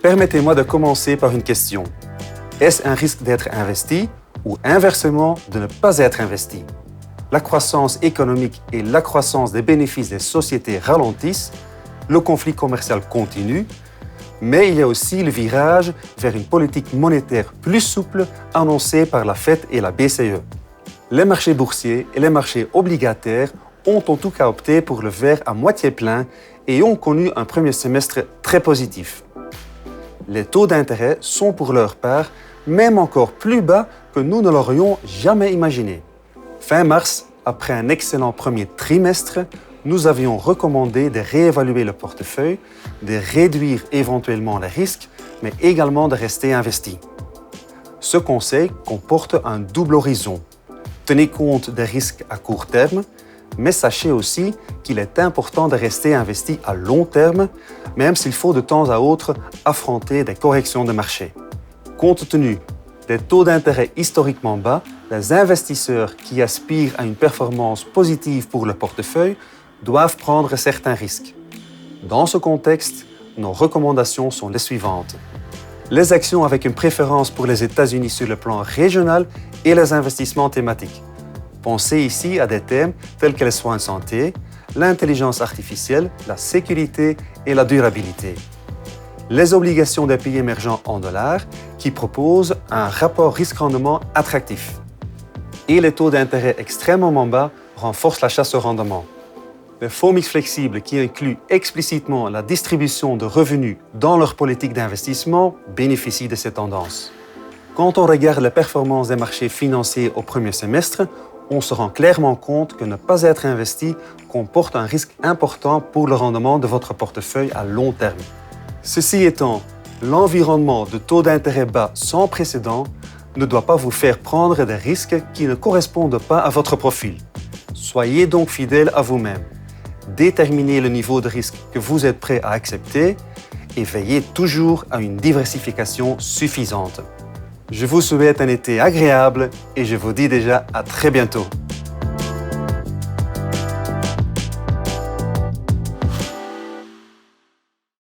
Permettez-moi de commencer par une question. Est-ce un risque d'être investi ou inversement de ne pas être investi? La croissance économique et l'accroissance des bénéfices des sociétés ralentissent, le conflit commercial continue, mais il y a aussi le virage vers une politique monétaire plus souple annoncée par la Fed et la BCE. Les marchés boursiers et les marchés obligataires ont en tout cas opté pour le verre à moitié plein et ont connu un premier semestre très positif. Les taux d'intérêt sont pour leur part même encore plus bas que nous ne l'aurions jamais imaginé. Fin mars, après un excellent premier trimestre, nous avions recommandé de réévaluer le portefeuille, de réduire éventuellement les risques, mais également de rester investi. Ce conseil comporte un double horizon. Tenez compte des risques à court terme, mais sachez aussi qu'il est important de rester investi à long terme, même s'il faut de temps à autre affronter des corrections de marché. Compte tenu des taux d'intérêt historiquement bas, les investisseurs qui aspirent à une performance positive pour le portefeuille doivent prendre certains risques. Dans ce contexte, nos recommandations sont les suivantes. Les actions avec une préférence pour les États-Unis sur le plan régional et les investissements thématiques. Pensez ici à des thèmes tels que les soins de santé, l'intelligence artificielle, la sécurité et la durabilité. Les obligations des pays émergents en dollars qui proposent un rapport risque-rendement attractif. Et les taux d'intérêt extrêmement bas renforcent la chasse au rendement. Les fonds mixtes flexibles qui incluent explicitement la distribution de revenus dans leur politique d'investissement bénéficient de ces tendances. Quand on regarde la performance des marchés financiers au premier semestre, on se rend clairement compte que ne pas être investi comporte un risque important pour le rendement de votre portefeuille à long terme. Ceci étant, l'environnement de taux d'intérêt bas sans précédent ne doit pas vous faire prendre des risques qui ne correspondent pas à votre profil. Soyez donc fidèle à vous-même. Déterminez le niveau de risque que vous êtes prêt à accepter et veillez toujours à une diversification suffisante. Je vous souhaite un été agréable et je vous dis déjà à très bientôt.